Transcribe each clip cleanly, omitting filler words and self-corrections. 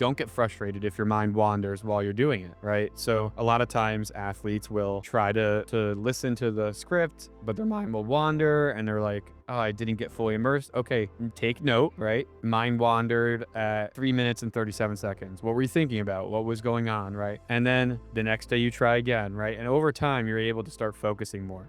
don't get frustrated if your mind wanders while you're doing it, right? So a lot of times athletes will try to listen to the script, but their mind will wander and they're like, oh, I didn't get fully immersed. Okay, take note, right? Mind wandered at 3 minutes and 37 seconds. What were you thinking about? What was going on, right? And then the next day you try again, right? And over time, you're able to start focusing more.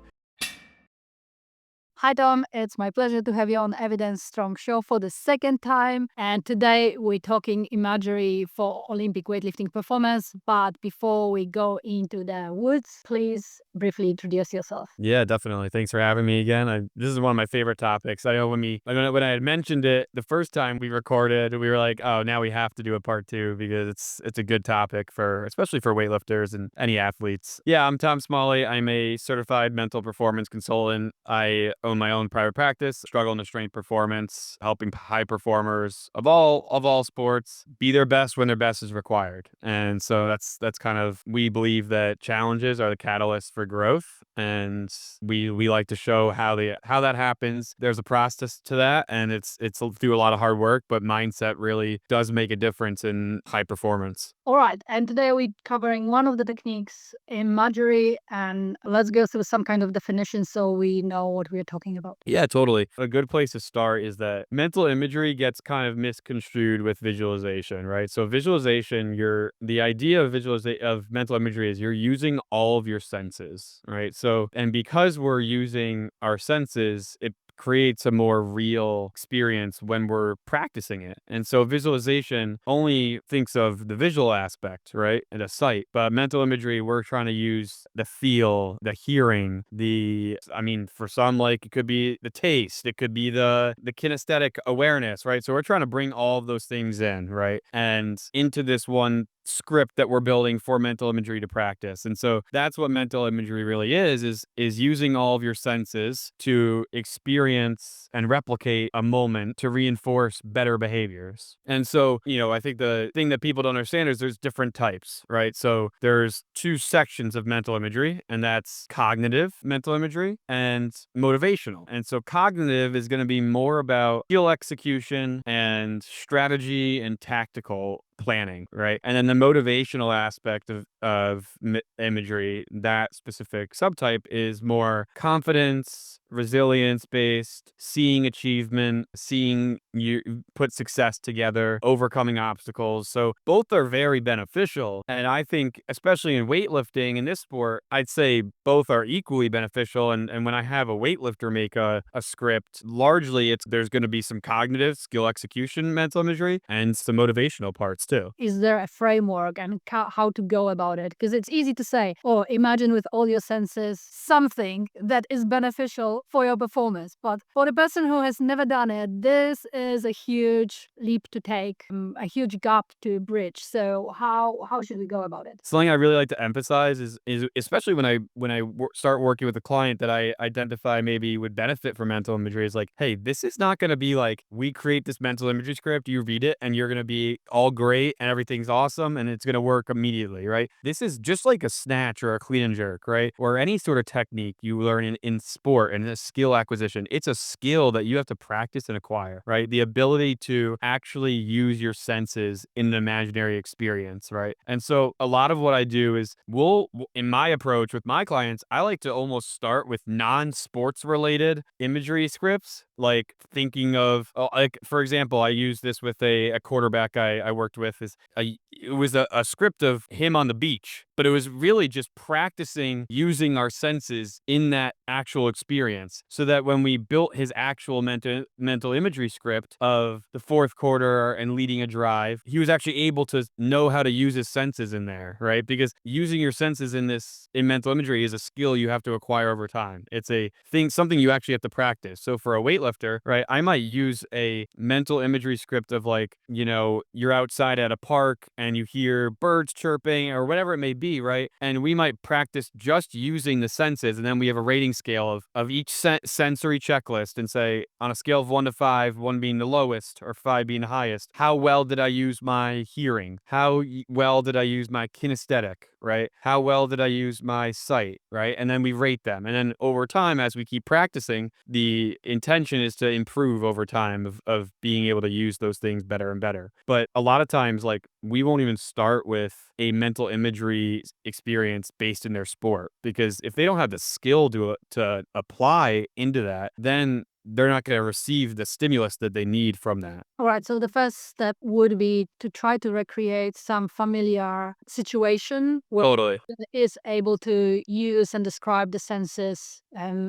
Hi, Tom. It's my pleasure to have you on Evidence Strong Show for the second time. And today we're talking imagery for Olympic weightlifting performance. But before we go into the woods, please briefly introduce yourself. Yeah, definitely. Thanks for having me again. This is one of my favorite topics. I know when I had mentioned it the first time we recorded, we were like, oh, now we have to do a part two because it's a good topic for especially for weightlifters and any athletes. Yeah, I'm Tom Smalley. I'm a certified mental performance consultant. I own my own private practice, struggle into strength performance, helping high performers of all sports be their best when their best is required. And so that's kind of we believe that challenges are the catalyst for growth, and we like to show how that happens. There's a process to that, and it's through a lot of hard work, but mindset really does make a difference in high performance. All right. And today we're covering one of the techniques, imagery. And let's go through some kind of definition so we know what we're talking about. Yeah, totally. A good place to start is that mental imagery gets kind of misconstrued with visualization, right? So visualization, the idea of of mental imagery is you're using all of your senses, right? So, and because we're using our senses, it creates a more real experience when we're practicing it. And so visualization only thinks of the visual aspect, right? And the sight. But mental imagery, we're trying to use the feel, the hearing, I mean, for some, like it could be the taste, it could be the kinesthetic awareness, right? So we're trying to bring all of those things in, right? And into this one script that we're building for mental imagery to practice. And so that's what mental imagery really is using all of your senses to experience and replicate a moment to reinforce better behaviors. And so, I think the thing that people don't understand is there's different types, right? So there's two sections of mental imagery, and that's cognitive mental imagery and motivational. And so cognitive is going to be more about skill execution and strategy and tactical planning, right? And then the motivational aspect of imagery, that specific subtype is more confidence, resilience based, seeing achievement, seeing you put success together, overcoming obstacles. So both are very beneficial. And I think, especially in weightlifting in this sport, I'd say both are equally beneficial. And when I have a weightlifter make a script, largely there's going to be some cognitive skill execution mental imagery and some motivational parts too. Is there a framework and how to go about it? Because it's easy to say, oh, imagine with all your senses something that is beneficial for your performance. But for the person who has never done it, this is a huge leap to take, a huge gap to bridge. So how should we go about it? Something I really like to emphasize is especially when I start working with a client that I identify maybe would benefit from mental imagery is like, hey, this is not going to be like we create this mental imagery script, you read it, and you're going to be all great and everything's awesome and it's going to work immediately, right? This is just like a snatch or a clean and jerk, right? Or any sort of technique you learn in sport and a skill acquisition. It's a skill that you have to practice and acquire, right? The ability to actually use your senses in an imaginary experience, right? And so a lot of what I do is in my approach with my clients, I like to almost start with non-sports related imagery scripts, like thinking of, like, for example, I use this with a quarterback I worked with it was a script of him on the beach, but it was really just practicing using our senses in that actual experience so that when we built his actual mental imagery script of the fourth quarter and leading a drive, he was actually able to know how to use his senses in there, right? Because using your senses in mental imagery is a skill you have to acquire over time. It's something you actually have to practice. So for a weightlifter, right, I might use a mental imagery script of like, you're outside at a park and you hear birds chirping or whatever it may be, right? And we might practice just using the senses, and then we have a rating scale of each sensory checklist and say on a scale of 1 to 5, 1 being the lowest or 5 being the highest, how well did I use my hearing? How well did I use my kinesthetic? right? How well did I use my sight, right? And then we rate them. And then over time, as we keep practicing, the intention is to improve over time of being able to use those things better and better. But a lot of times, like, we won't even start with a mental imagery experience based in their sport, because if they don't have the skill to apply into that, then they're not going to receive the stimulus that they need from that. All right, so the first step would be to try to recreate some familiar situation where Totally. person is able to use and describe the senses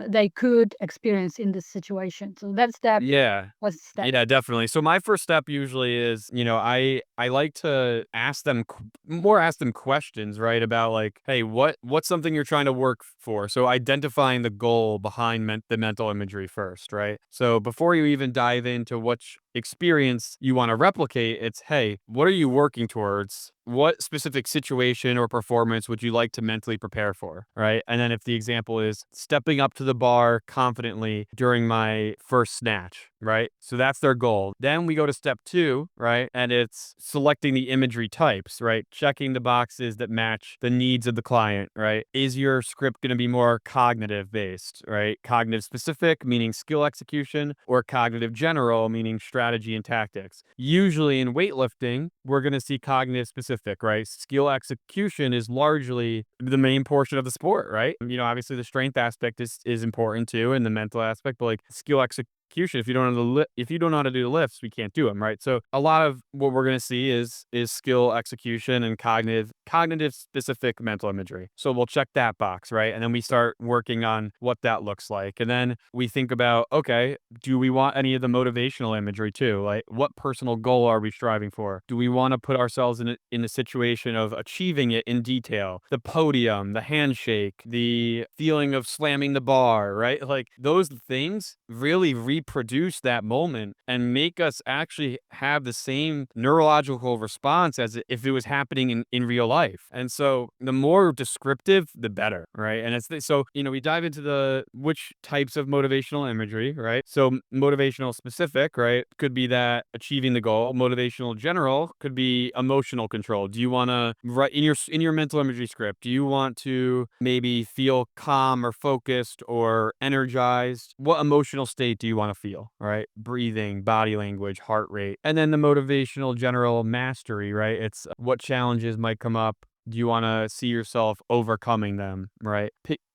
they could experience in this situation. So that step Yeah. was step. Yeah, definitely. So my first step usually is, I like to ask them questions, right? About like, hey, what's something you're trying to work for? So identifying the goal behind the mental imagery first, right? So before you even dive into which experience you want to replicate, it's, hey, what are you working towards? What specific situation or performance would you like to mentally prepare for, right? And then if the example is stepping up to the bar confidently during my first snatch, right? So that's their goal. Then we go to step 2, right? And it's selecting the imagery types, right? Checking the boxes that match the needs of the client, right? Is your script going to be more cognitive based, right? Cognitive specific, meaning skill execution, or cognitive general, meaning strategy and tactics. Usually in weightlifting, we're going to see cognitive specific, right? Skill execution is largely the main portion of the sport, right? Obviously the strength aspect is important too, and the mental aspect, but like skill execution, if you don't know if you don't know how to do the lifts, we can't do them, right? So a lot of what we're going to see is skill execution and cognitive specific mental imagery. So we'll check that box, right? And then we start working on what that looks like. And then we think about, okay, do we want any of the motivational imagery too? Like, what personal goal are we striving for? Do we want to put ourselves in a situation of achieving it in detail? The podium, the handshake, the feeling of slamming the bar, right? Like, those things really reproduce that moment and make us actually have the same neurological response as if it was happening in real life. And so the more descriptive, the better, right? And so, we dive into the which types of motivational imagery, right? So motivational specific, right, could be that achieving the goal. Motivational general could be emotional control. Do you want to write in your mental imagery script? Do you want to maybe feel calm or focused or energized? What emotional state do you want to feel, right? Breathing, body language, heart rate. And then the motivational general mastery, right? It's what challenges might come up. Do you want to see yourself overcoming them, right?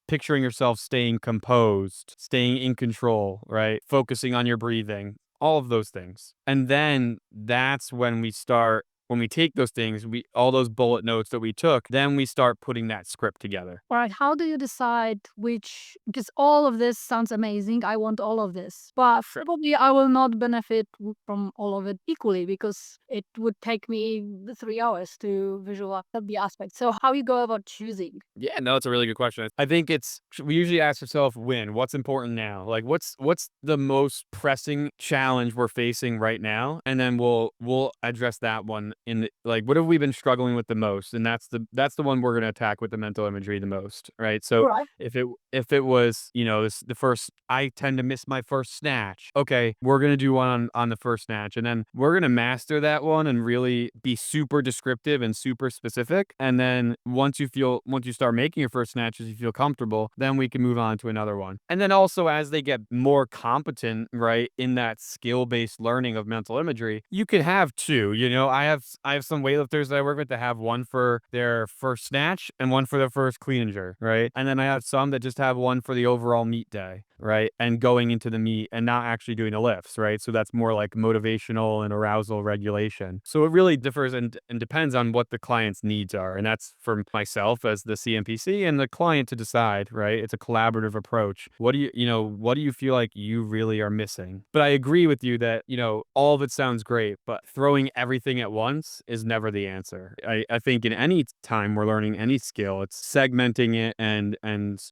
Picturing yourself staying composed, staying in control, right? Focusing on your breathing, all of those things. And then that's when we take those things, all those bullet notes that we took, then we start putting that script together. All right, how do you decide which? Because all of this sounds amazing. I want all of this, but Sure. probably I will not benefit from all of it equally because it would take me the 3 hours to visualize the aspects. So, how you go about choosing? Yeah, no, it's a really good question. I think we usually ask ourselves, what's important now? Like, what's the most pressing challenge we're facing right now? And then we'll address that one like, what have we been struggling with the most? And that's the one we're gonna attack with the mental imagery the most, right? So Right. if it was, the first, I tend to miss my first snatch. Okay, we're gonna do one on the first snatch, and then we're gonna master that one and really be super descriptive and super specific. And then once you start making your first snatches, you feel comfortable, then we can move on to another one. And then also as they get more competent, right, in that skill-based learning of mental imagery, you could have two. I have some weightlifters that I work with that have one for their first snatch and one for their first clean and jerk, right? And then I have some that just have one for the overall meet day, right? And going into the meet and not actually doing the lifts, right? So that's more like motivational and arousal regulation. So it really differs and depends on what the client's needs are. And that's for myself as the CMPC and the client to decide, right? It's a collaborative approach. What do you feel like you really are missing? But I agree with you that, all of it sounds great, but throwing everything at once is never the answer. I think in any time we're learning any skill, it's segmenting it and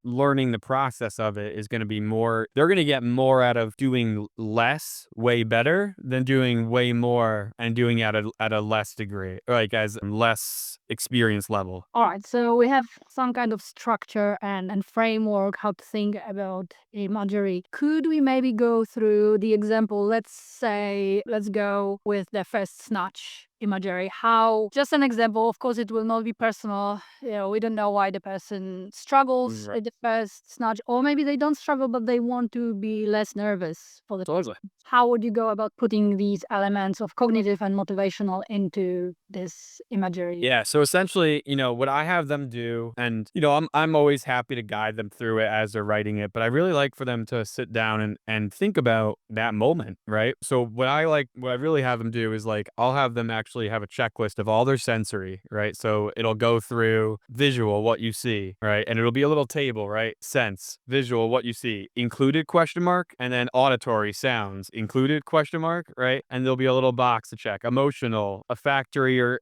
learning the process of it is going to be more. They're going to get more out of doing less way better than doing way more and doing it at a less degree, like as less experience level. All right, so we have some kind of structure and framework how to think about imagery. Could we maybe go through the example? Let's say, let's go with the first snatch. imagery. How, just an example, of course, it will not be personal. We don't know why the person struggles Right. at the first snatch, or maybe they don't struggle, but they want to be less nervous for the. Totally. How would you go about putting these elements of cognitive and motivational into this imagery? Yeah, so essentially, what I have them do, and I'm always happy to guide them through it as they're writing it, but I really like for them to sit down and think about that moment, right? So what I really have them do is like I'll have them actually have a checklist of all their sensory, right? So it'll go through visual, what you see, right? And it'll be a little table, right? Sense, visual, what you see, included question mark, and then auditory sounds, included question mark, right? And there'll be a little box to check. Emotional, a factory or,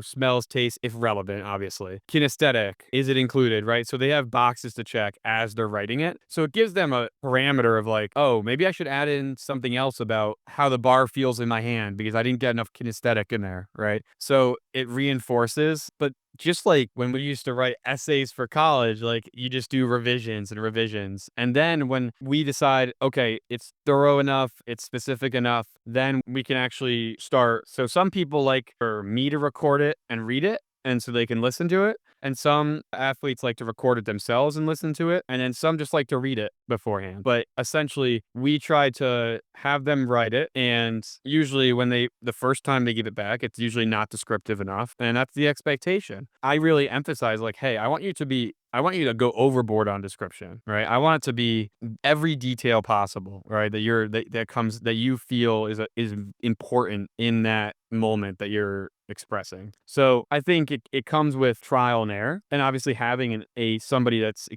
smells, taste, if relevant, obviously. Kinesthetic, is it included, right? So they have boxes to check as they're writing it. So it gives them a parameter of like, oh, maybe I should add in something else about how the bar feels in my hand because I didn't get enough kinesthetic in there, right? So it reinforces, but just like when we used to write essays for college, like you just do revisions and revisions. And then when we decide, okay, it's thorough enough, it's specific enough, then we can actually start. So some people like for me to record it and read it, and so they can listen to it. And some athletes like to record it themselves and listen to it. And then some just like to read it beforehand. But essentially, we try to have them write it. And usually, the first time they give it back, it's usually not descriptive enough. And that's the expectation. I really emphasize, like, hey, I want you to go overboard on description, right? I want it to be every detail possible, right? That you feel is important in that moment that you're expressing. So I think it comes with trial and error, and obviously having somebody that's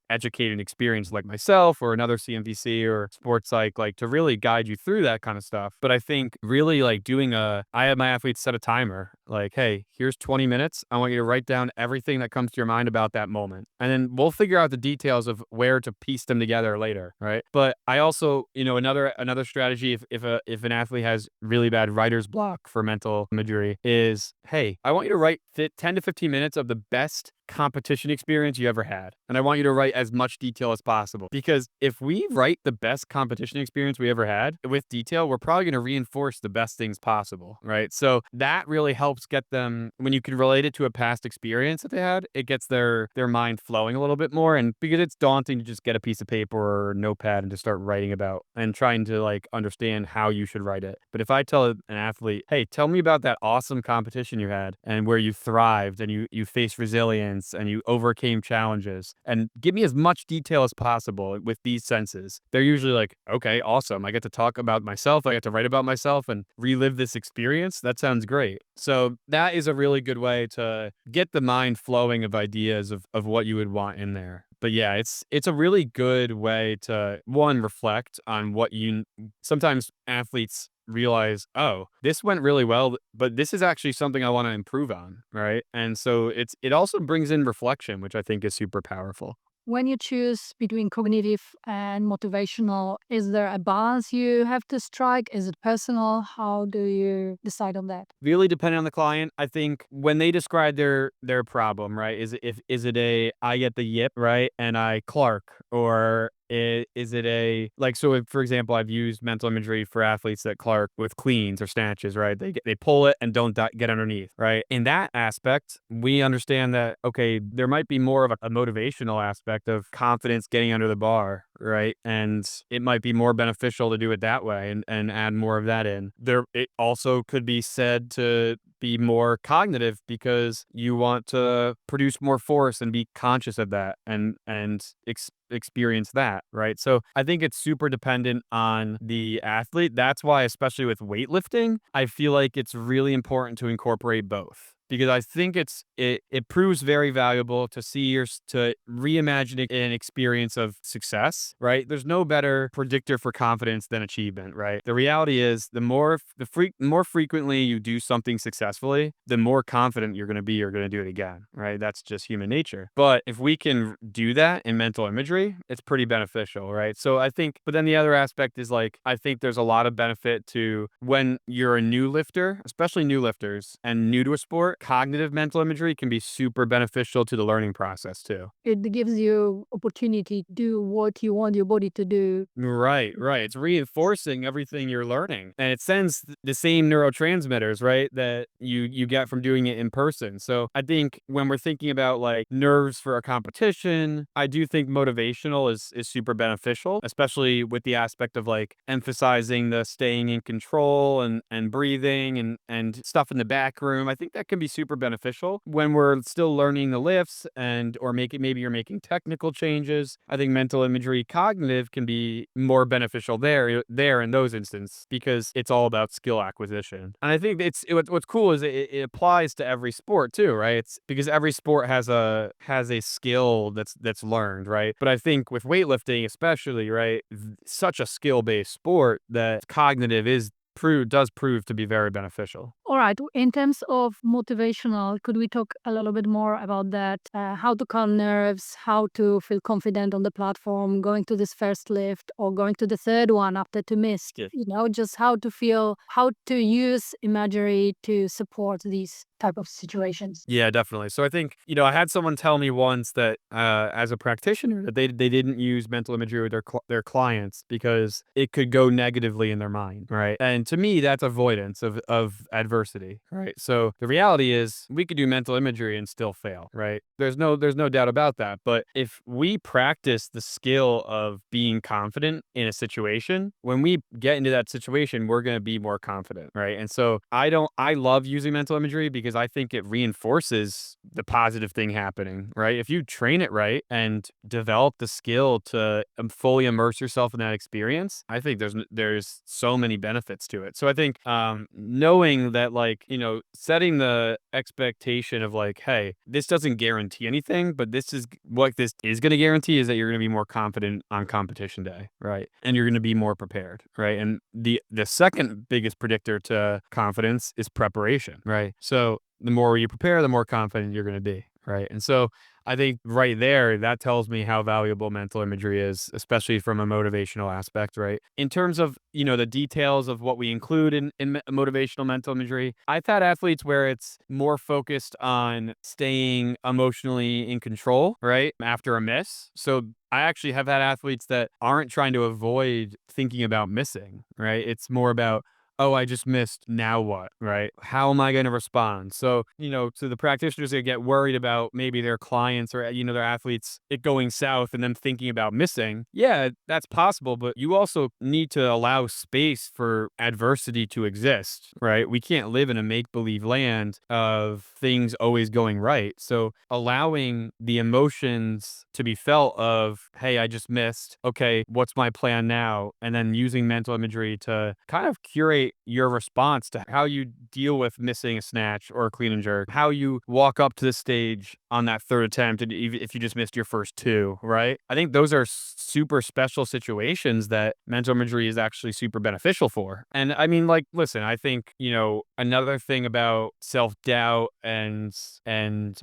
educated and experienced like myself or another CMPC or sports psych, like to really guide you through that kind of stuff. But I think really like I have my athletes set a timer, like, hey, here's 20 minutes. I want you to write down everything that comes to your mind about that moment, and then we'll figure out the details of where to piece them together later, right? But I also, another strategy if an athlete has really bad writer's block for mental imagery is, hey, I want you to write 10 to 15 minutes of the best competition experience you ever had. And I want you to write as much detail as possible. Because if we write the best competition experience we ever had with detail, we're probably going to reinforce the best things possible, right? So that really helps get them, when you can relate it to a past experience that they had, it gets their mind flowing a little bit more. And because it's daunting to just get a piece of paper or a notepad and just start writing about and trying to like understand how you should write it. But if I tell an athlete, hey, tell me about that awesome competition you had and where you thrived and you faced resilience and you overcame challenges, and give me as much detail as possible with these senses, they're usually like, okay, awesome. I get to talk about myself. I get to write about myself and relive this experience. That sounds great. So that is a really good way to get the mind flowing of ideas of what you would want in there. But yeah, it's a really good way to, one, reflect on what sometimes athletes realize, oh, this went really well, but this is actually something I want to improve on, right? And so it also brings in reflection, which I think is super powerful. When you choose between cognitive and motivational, is there a balance you have to strike? Is it personal? How do you decide on that? Really depending on the client. I think when they describe their problem, right? Is it a I get the yip, right? And I Clark, or is it a like, so if, for example, I've used mental imagery for athletes that Clark with cleans or snatches, right? They pull it and don't get underneath, right? In that aspect, we understand that, okay, there might be more of a motivational aspect of confidence getting under the bar, right? And it might be more beneficial to do it that way and add more of that in. It also could be said to be more cognitive because you want to produce more force and be conscious of that and experience that, right? So I think it's super dependent on the athlete. That's why, especially with weightlifting, I feel like it's really important to incorporate both. Because I think it proves very valuable to to reimagine an experience of success, right? There's no better predictor for confidence than achievement, right? The reality is more frequently you do something successfully, the more confident you're going to do it again, right? That's just human nature. But if we can do that in mental imagery, it's pretty beneficial, right? So I think, but then the other aspect is like, I think there's a lot of benefit to when you're a new lifter, especially new lifters and new to a sport, more cognitive mental imagery can be super beneficial to the learning process too. It gives you opportunity to do what you want your body to do. Right, right. It's reinforcing everything you're learning, and it sends the same neurotransmitters, right, that you get from doing it in person. So I think when we're thinking about like nerves for a competition, I do think motivational is super beneficial, especially with the aspect of like emphasizing the staying in control and breathing and stuff in the back room. I think that can be super beneficial when we're still learning the lifts and or making maybe you're making technical changes. I think mental imagery cognitive can be more beneficial there in those instances because it's all about skill acquisition. And I think what's cool is it applies to every sport too, right? It's because every sport has a skill that's learned, right? But I think with weightlifting especially, right, such a skill-based sport that cognitive does prove to be very beneficial. All right. In terms of motivational, could we talk a little bit more about that? How to calm nerves, how to feel confident on the platform, going to this first lift or going to the third one after two missed, Yeah. just how to feel, how to use imagery to support these type of situations. Yeah, definitely. So I think, I had someone tell me once that as a practitioner that they didn't use mental imagery with their clients because it could go negatively in their mind, right? And to me, that's avoidance of adversity, right? So the reality is we could do mental imagery and still fail, right? There's no doubt about that. But if we practice the skill of being confident in a situation, when we get into that situation, we're going to be more confident, right? And so I love using mental imagery because I think it reinforces the positive thing happening, right? If you train it right and develop the skill to fully immerse yourself in that experience, I think there's so many benefits to it. So I think knowing that, like, setting the expectation of like, hey, this doesn't guarantee anything, but what this is going to guarantee is that you're going to be more confident on competition day, right? And you're going to be more prepared, right? And the second biggest predictor to confidence is preparation, right? So the more you prepare, the more confident you're going to be, right? And so I think right there, that tells me how valuable mental imagery is, especially from a motivational aspect, right? In terms of, the details of what we include in motivational mental imagery, I've had athletes where it's more focused on staying emotionally in control, right? After a miss. So I actually have had athletes that aren't trying to avoid thinking about missing, right? It's more about, oh, I just missed. Now what? Right? How am I going to respond? So, to the practitioners that get worried about maybe their clients or, their athletes, it going south and them thinking about missing. Yeah, that's possible. But you also need to allow space for adversity to exist, right? We can't live in a make believe land of things always going right. So, allowing the emotions to be felt of, hey, I just missed. Okay, what's my plan now? And then using mental imagery to kind of curate your response to how you deal with missing a snatch or a clean and jerk, how you walk up to the stage on that third attempt, and even if you just missed your first two, right? I think those are super special situations that mental imagery is actually super beneficial for. And I mean, like, listen, I think, another thing about self-doubt and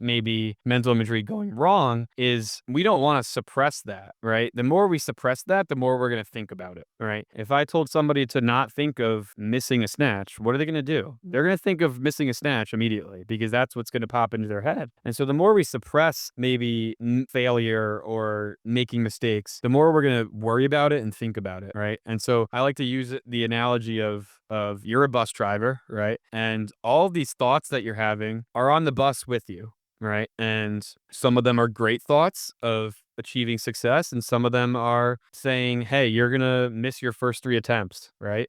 maybe mental imagery going wrong is we don't want to suppress that, right? The more we suppress that, the more we're going to think about it, right? If I told somebody to not think of missing a snatch, what are they going to do? They're going to think of missing a snatch immediately because that's what's going to pop into their head. And so the more we suppress maybe failure or making mistakes, the more we're going to worry about it and think about it, right? And so I like to use the analogy of you're a bus driver, right? And all these thoughts that you're having are on the bus with you, right? And some of them are great thoughts of achieving success, and some of them are saying, hey, you're gonna miss your first three attempts, right?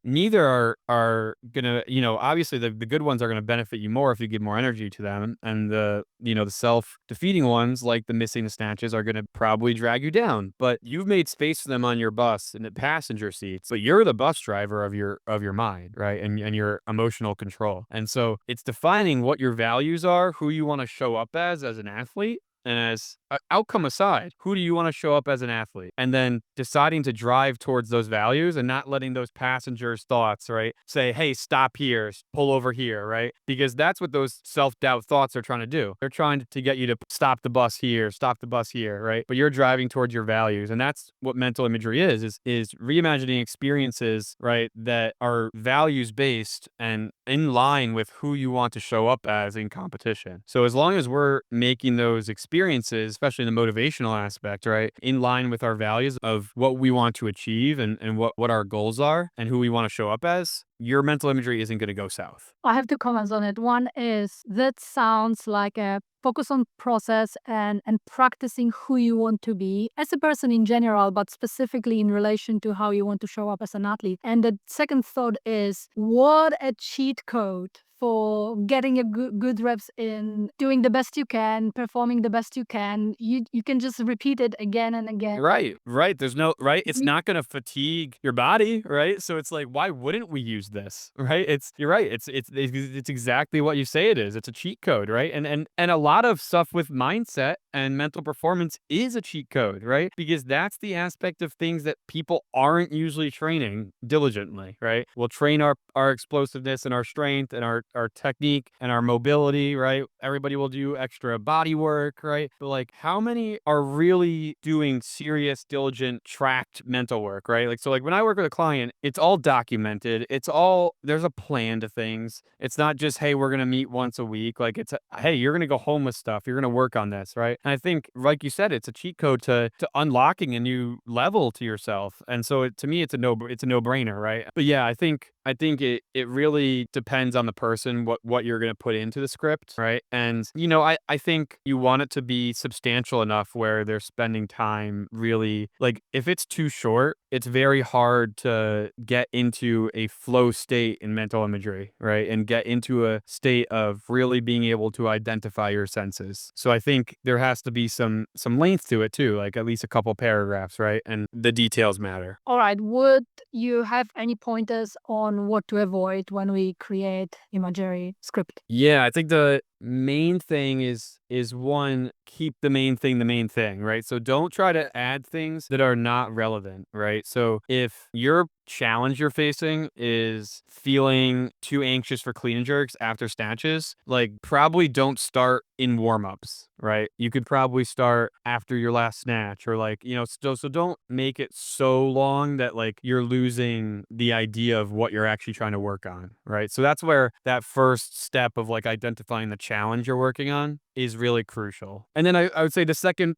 Neither are gonna, obviously the good ones are gonna benefit you more if you give more energy to them, and the self-defeating ones, like the missing the snatches, are gonna probably drag you down. But you've made space for them on your bus in the passenger seats, but you're the bus driver of your mind, right? And your emotional control. And so it's defining what your values are, who you want to show up as an athlete, And as outcome aside, who do you want to show up as an athlete? And then deciding to drive towards those values and not letting those passengers' thoughts, right, say, hey, stop here, pull over here, right? Because that's what those self-doubt thoughts are trying to do. They're trying to get you to stop the bus here, stop the bus here, right? But you're driving towards your values. And that's what mental imagery is reimagining experiences, right, that are values based and in line with who you want to show up as in competition. So as long as we're making those experiences, especially in the motivational aspect, right, in line with our values of what we want to achieve and what our goals are and who we want to show up as, your mental imagery isn't going to go south. I have two comments on it. One is that sounds like a focus on process and practicing who you want to be as a person in general, but specifically in relation to how you want to show up as an athlete. And the second thought is what a cheat code for getting a good reps in, doing the best you can, performing the best you can. You can just repeat it again and again. Right, right. There's no right. It's Mhm. not going to fatigue your body, right? So it's like, why wouldn't we use this, right? You're right. It's exactly what you say it is. It's a cheat code, right? And a lot of stuff with mindset and mental performance is a cheat code, right? Because that's the aspect of things that people aren't usually training diligently, right? We'll train our explosiveness and our strength and our technique and our mobility, right? Everybody will do extra body work, right? But like, how many are really doing serious, diligent, tracked mental work, right? Like, so like when I work with a client, it's all documented. There's a plan to things. It's not just, hey, we're going to meet once a week. Like hey, you're going to go home with stuff. You're going to work on this, right? And I think, like you said, it's a cheat code to unlocking a new level to yourself. And so to me, it's a no brainer, right? But yeah, I think it really depends on the person what you're going to put into the script, right? And I think you want it to be substantial enough where they're spending time really, like, if it's too short, it's very hard to get into a flow state in mental imagery, right? And get into a state of really being able to identify your senses. So I think there has to be some length to it too, like at least a couple paragraphs, right? And the details matter. All right. Would you have any pointers on what to avoid when we create imagery script? Yeah, I think the main thing is one, keep the main thing, right? So don't try to add things that are not relevant, right? So if your challenge you're facing is feeling too anxious for clean and jerks after snatches, like probably don't start in warm-ups, right? You could probably start after your last snatch or like, so don't make it so long that like you're losing the idea of what you're actually trying to work on, right? So that's where that first step of like identifying the challenge you're working on is really crucial. And then I would say the second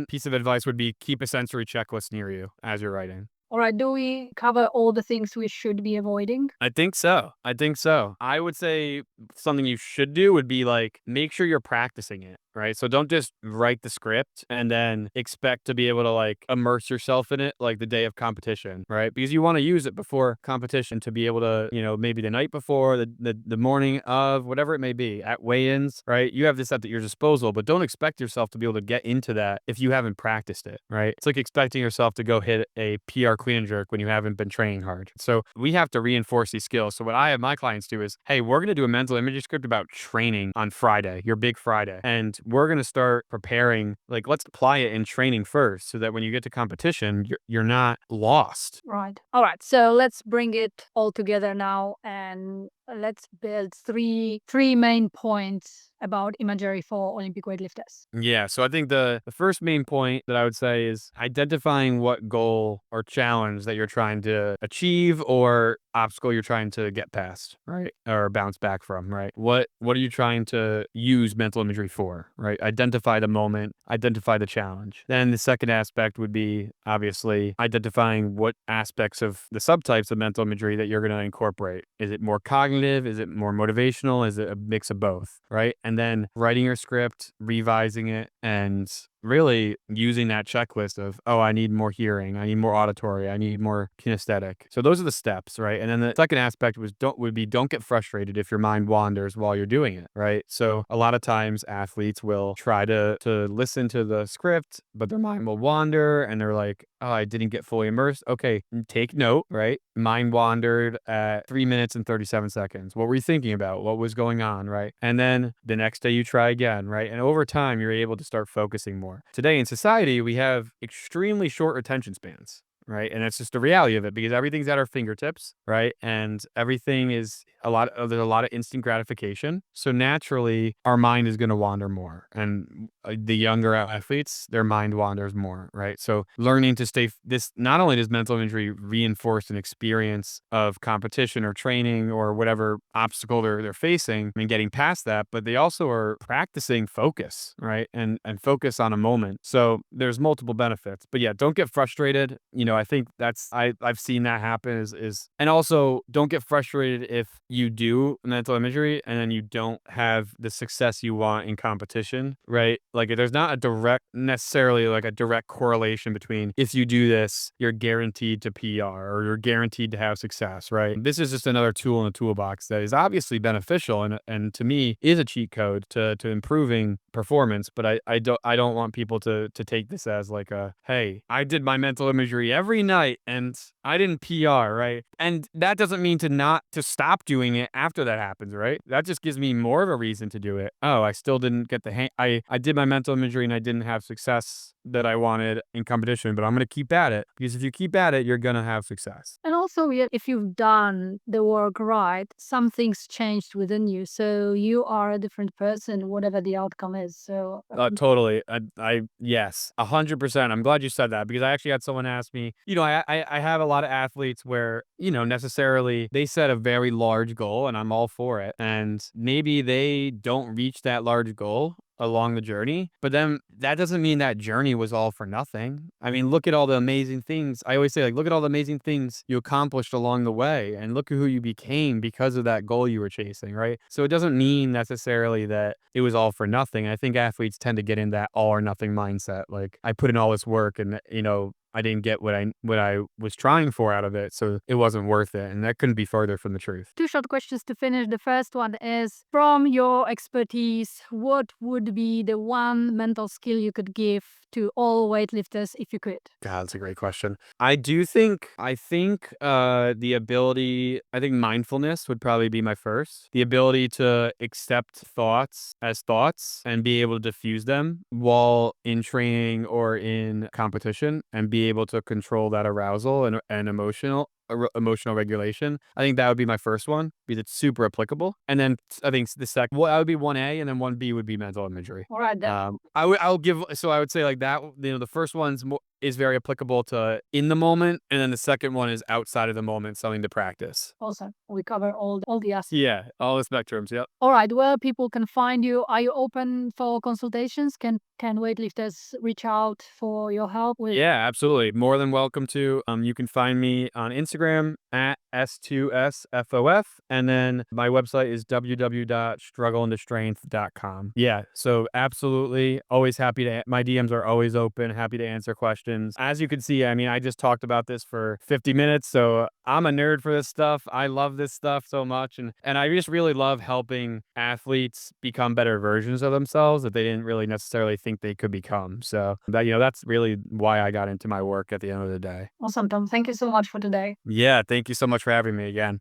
piece of advice would be keep a sensory checklist near you as you're writing. All right. Do we cover all the things we should be avoiding? I think so. I think so. I would say something you should do would be like make sure you're practicing it, right? So don't just write the script and then expect to be able to like immerse yourself in it like the day of competition, right? Because you want to use it before competition to be able to, maybe the night before, the morning of, whatever it may be, at weigh-ins, right? You have this at your disposal, but don't expect yourself to be able to get into that if you haven't practiced it, right? It's like expecting yourself to go hit a PR clean and jerk when you haven't been training hard. So we have to reinforce these skills. So what I have my clients do is, hey, we're going to do a mental imagery script about training on Friday, your big Friday. And we're going to start preparing, like, let's apply it in training first so that when you get to competition, you're not lost. Right. All right. So let's bring it all together now and let's build three main points about imagery for Olympic weightlifters. Yeah, so I think the first main point that I would say is identifying what goal or challenge that you're trying to achieve or obstacle you're trying to get past, right? Or bounce back from, right? What are you trying to use mental imagery for, right? Identify the moment, identify the challenge. Then the second aspect would be obviously identifying what aspects of the subtypes of mental imagery that you're going to incorporate. Is it more cognitive? Is it more motivational? Is it a mix of both, right? And then writing your script, revising it, and really using that checklist of, oh, I need more hearing, I need more auditory, I need more kinesthetic. So those are the steps, right? And then the second aspect don't get frustrated if your mind wanders while you're doing it, right? So a lot of times athletes will try to listen to the script, but their mind will wander and they're like, oh, I didn't get fully immersed. Okay, take note, right? Mind wandered at 3 minutes and 37 seconds. What were you thinking about? What was going on, right? And then the next day you try again, right? And over time, you're able to start focusing more. Today in society, we have extremely short attention spans. Right. And it's just the reality of it because everything's at our fingertips. Right. And everything is there's a lot of instant gratification. So naturally, our mind is going to wander more. And the younger athletes, their mind wanders more. Right. So learning to this not only does mental imagery reinforce an experience of competition or training or whatever obstacle they're facing and getting past that, but they also are practicing focus. Right. And focus on a moment. So there's multiple benefits. But yeah, don't get frustrated. I think I've seen that happen and also don't get frustrated if you do mental imagery and then you don't have the success you want in competition, right? Like there's not necessarily like a direct correlation between if you do this, you're guaranteed to PR or you're guaranteed to have success, right? This is just another tool in the toolbox that is obviously beneficial and to me is a cheat code to improving performance, but I don't want people to take this as like hey, I did my mental imagery every night and I didn't PR, right? And that doesn't mean to stop doing it after that happens, right? That just gives me more of a reason to do it. Oh, I still didn't get the hang. I did my mental imagery and I didn't have success that I wanted in competition, but I'm going to keep at it because if you keep at it, you're going to have success. And also, yeah, if you've done the work right, some things changed within you. So you are a different person, whatever the outcome is. So, Totally. Yes, 100%. I'm glad you said that because I actually had someone ask me, I have a lot of athletes where, necessarily they set a very large goal and I'm all for it. And maybe they don't reach that large goal along the journey, but then that doesn't mean that journey was all for nothing. I mean, look at all the amazing things. I always say, like, look at all the amazing things you accomplished along the way and look at who you became because of that goal you were chasing, right? So it doesn't mean necessarily that it was all for nothing. I think athletes tend to get in that all or nothing mindset. Like, I put in all this work and, I didn't get what I was trying for out of it, so it wasn't worth it, and that couldn't be further from the truth. two short questions to finish. The first one is from your expertise, what would be the one mental skill you could give to all weightlifters if you could? God, that's a great question. I think I think mindfulness would probably be my first. The ability to accept thoughts as thoughts and be able to diffuse them while in training or in competition and be able to control that arousal and emotional regulation. I think that would be my first one because it's super applicable. And then I think the second, well, that would be 1A and then 1B would be mental imagery. All right, then. I would say like that, the first one's is very applicable to in the moment. And then the second one is outside of the moment, something to practice. Awesome. We cover all the aspects. Yeah. All the spectrums. Yep. All right, where people can find you? Are you open for consultations? Can weightlifters reach out for your help with? Yeah, absolutely. More than welcome to. You can find me on Instagram at S2SFOF. And then my website is www.struggleintostrength.com. Yeah. So absolutely. Always happy my DMs are always open. Happy to answer questions. As you can see, I mean, I just talked about this for 50 minutes. So I'm a nerd for this stuff. I love this stuff so much. And I just really love helping athletes become better versions of themselves that they didn't really necessarily think they could become. So that's really why I got into my work at the end of the day. Awesome, Tom. Thank you so much for today. Yeah, thank you so much for having me again.